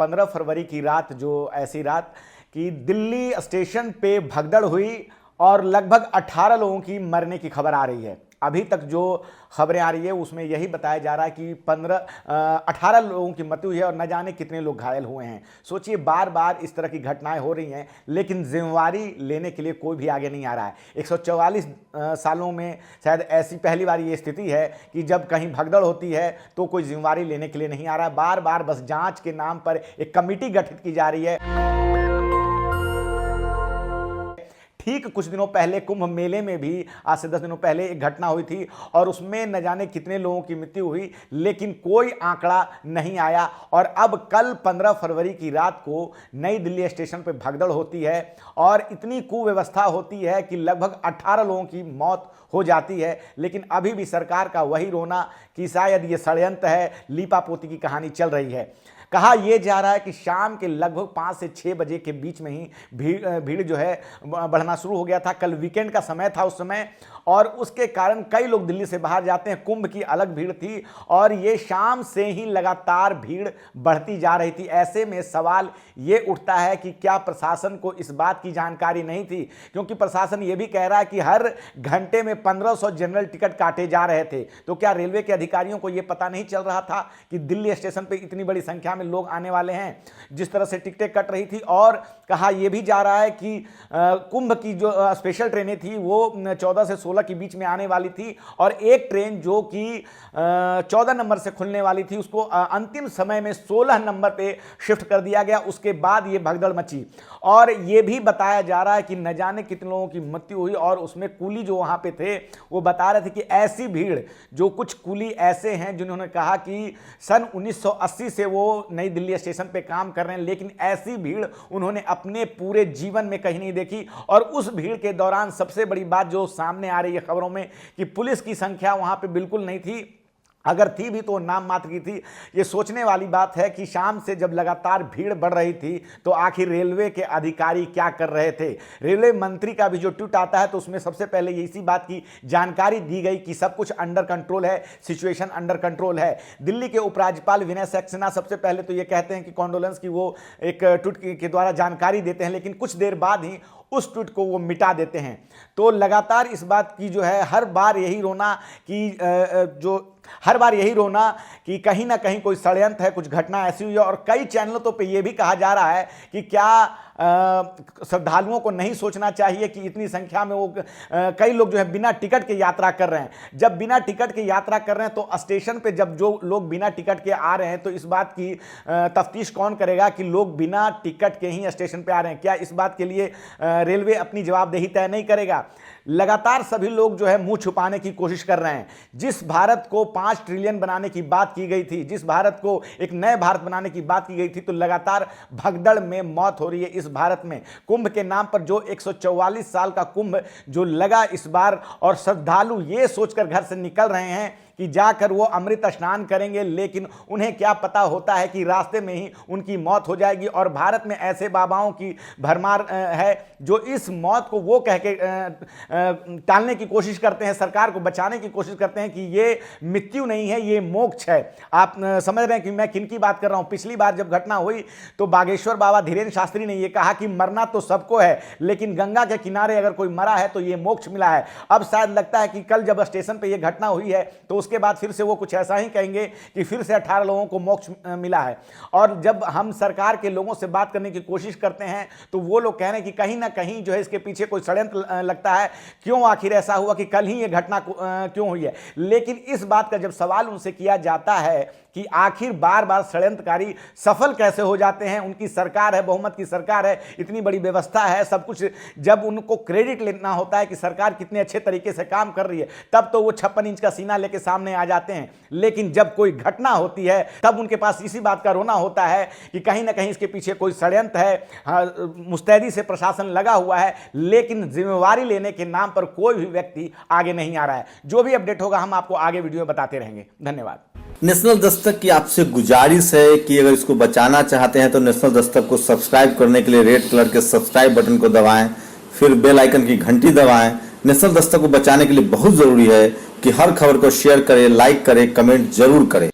15 फरवरी की रात, जो ऐसी रात कि दिल्ली स्टेशन पे भगदड़ हुई और लगभग 18 लोगों की मरने की खबर आ रही है। अभी तक जो खबरें आ रही है उसमें यही बताया जा रहा है कि 18 लोगों की मृत्यु हुई है और न जाने कितने लोग घायल हुए हैं। सोचिए, बार बार इस तरह की घटनाएं हो रही हैं, लेकिन जिम्मेवारी लेने के लिए कोई भी आगे नहीं आ रहा है। 144 सालों में शायद ऐसी पहली बार ये स्थिति है कि जब कहीं भगदड़ होती है तो कोई जिम्मेवारी लेने के लिए नहीं आ रहा है। बार बार बस जांच के नाम पर एक कमेटी गठित की जा रही है। ठीक कुछ दिनों पहले कुंभ मेले में भी आज से 10 दिनों पहले एक घटना हुई थी और उसमें न जाने कितने लोगों की मृत्यु हुई, लेकिन कोई आंकड़ा नहीं आया। और अब कल 15 फरवरी की रात को नई दिल्ली स्टेशन पर भगदड़ होती है और इतनी कुव्यवस्था होती है कि लगभग 18 लोगों की मौत हो जाती है। लेकिन अभी भी सरकार का वही रोना कि शायद ये षड्यंत्र है, लीपापोती की कहानी चल रही है। कहा यह जा रहा है कि शाम के लगभग 5 से 6 बजे के बीच में ही भीड़ जो है बढ़ना शुरू हो गया था। कल वीकेंड का समय था उस समय, और उसके कारण कई लोग दिल्ली से बाहर जाते हैं। कुंभ की अलग भीड़ थी और ये शाम से ही लगातार भीड़ बढ़ती जा रही थी। ऐसे में सवाल ये उठता है कि क्या प्रशासन को इस बात की जानकारी नहीं थी, क्योंकि प्रशासन ये भी कह रहा है कि हर घंटे में 1500 जनरल टिकट काटे जा रहे थे। तो क्या रेलवे के अधिकारियों को यह पता नहीं चल रहा था कि दिल्ली स्टेशन पर इतनी बड़ी संख्या में लोग आने वाले हैं? जिस तरह से टिकटें कट रही थी, और कहा यह भी जा रहा है कि कुंभ की जो स्पेशल ट्रेनें थी वो 14 से 16 के बीच में आने वाली थी, और एक ट्रेन जो कि 14 नंबर से खुलने वाली थी उसको अंतिम समय में 16 नंबर पे शिफ्ट कर दिया गया। उसके बाद ये भगदड़ मची, और ये भी बताया जा रहा है कि न जाने कितने लोगों की मृत्यु हुई। और उसमें कूली जो वहां पे थे वो बता रहे थे कि ऐसी भीड़, जो कुछ कूली ऐसे हैं जिन्होंने कहा कि सन 1980 से वो नई दिल्ली स्टेशन पे काम कर रहे हैं, लेकिन ऐसी भीड़ उन्होंने अपने पूरे जीवन में कहीं नहीं देखी। और उस भीड़ के दौरान सबसे बड़ी बात जो सामने आ रही है खबरों में कि पुलिस की संख्या वहां पे बिल्कुल नहीं थी, अगर थी भी तो नाम मात्र की थी। ये सोचने वाली बात है कि शाम से जब लगातार भीड़ बढ़ रही थी तो आखिर रेलवे के अधिकारी क्या कर रहे थे। रेलवे मंत्री का भी जो ट्वीट आता है तो उसमें सबसे पहले इसी बात की जानकारी दी गई कि सब कुछ अंडर कंट्रोल है, सिचुएशन अंडर कंट्रोल है। दिल्ली के उपराज्यपाल विनय सक्सेना सबसे पहले तो ये कहते हैं कि कॉन्डोलेंस की वो एक ट्वीट के द्वारा जानकारी देते हैं, लेकिन कुछ देर बाद ही उस ट्वीट को वो मिटा देते हैं। तो लगातार इस बात की जो है हर बार यही रोना कि कहीं ना कहीं कोई षड्यंत्र है, कुछ घटना ऐसी हुई है। और कई चैनलों तो पे ये भी कहा जा रहा है कि क्या श्रद्धालुओं को नहीं सोचना चाहिए कि इतनी संख्या में वो कई लोग जो है बिना टिकट के यात्रा कर रहे हैं। जब बिना टिकट के यात्रा कर रहे हैं तो स्टेशन पे जब जो लोग बिना टिकट के आ रहे हैं तो इस बात की तफ्तीश कौन करेगा कि लोग बिना टिकट के ही स्टेशन पे आ रहे हैं? क्या इस बात के लिए रेलवे अपनी जवाबदेही तय नहीं करेगा? लगातार सभी लोग जो है मुंह छुपाने की कोशिश कर रहे हैं। जिस भारत को 5 ट्रिलियन बनाने की बात की गई थी, जिस भारत को एक नए भारत बनाने की बात की गई थी, तो लगातार भगदड़ में मौत हो रही है इस भारत में। कुंभ के नाम पर जो 144 साल का कुंभ जो लगा इस बार, और श्रद्धालु ये सोचकर घर से निकल रहे हैं कि जाकर वो अमृत स्नान करेंगे, लेकिन उन्हें क्या पता होता है कि रास्ते में ही उनकी मौत हो जाएगी। और भारत में ऐसे बाबाओं की भरमार है जो इस मौत को वो कह के टालने की कोशिश करते हैं, सरकार को बचाने की कोशिश करते हैं कि ये मृत्यु नहीं है, ये मोक्ष है। आप समझ रहे हैं कि मैं किन की बात कर रहा हूं। पिछली बार जब घटना हुई तो बागेश्वर बाबा धीरेन्द्र शास्त्री ने यह कहा कि मरना तो सबको है, लेकिन गंगा के किनारे अगर कोई मरा है तो ये मोक्ष मिला है। अब शायद लगता है कि कल जब स्टेशन पर यह घटना हुई है तो उसके बाद फिर से वो कुछ ऐसा ही कहेंगे कि फिर से 18 लोगों को मोक्ष मिला है। और जब हम सरकार के लोगों से बात करने की कोशिश करते हैं तो वो लोग कह रहे हैं कि कहीं ना कहीं जो है इसके पीछे कोई षड्यंत्र लगता है। क्यों आखिर ऐसा हुआ कि कल ही ये घटना क्यों हुई है? लेकिन इस बात का जब सवाल उनसे किया जाता है कि आखिर बार बार षड्यंत्रकारी सफल कैसे हो जाते हैं, उनकी सरकार है, बहुमत की सरकार है, इतनी बड़ी व्यवस्था है, सब कुछ, जब उनको क्रेडिट लेना होता है कि सरकार कितने अच्छे तरीके से काम कर रही है, तब तो वो 56 इंच का सीना लेके सामने आ जाते हैं। लेकिन जब कोई घटना होती है तब उनके पास इसी बात का रोना होता है कि कहीं ना कहीं इसके पीछे कोई षड्यंत्र है। मुस्तैदी से प्रशासन लगा हुआ है, लेकिन जिम्मेवारी लेने के नाम पर कोई भी व्यक्ति आगे नहीं आ रहा है। जो भी अपडेट होगा हम आपको आगे वीडियो में बताते रहेंगे। धन्यवाद। नेशनल दस्तक की आपसे गुजारिश है कि अगर इसको बचाना चाहते हैं तो नेशनल दस्तक को सब्सक्राइब करने के लिए रेड कलर के सब्सक्राइब बटन को दबाएं, फिर बेल आइकन की घंटी दबाएं। नेशनल दस्तक को बचाने के लिए बहुत जरूरी है कि हर खबर को शेयर करें, लाइक करें, कमेंट जरूर करें।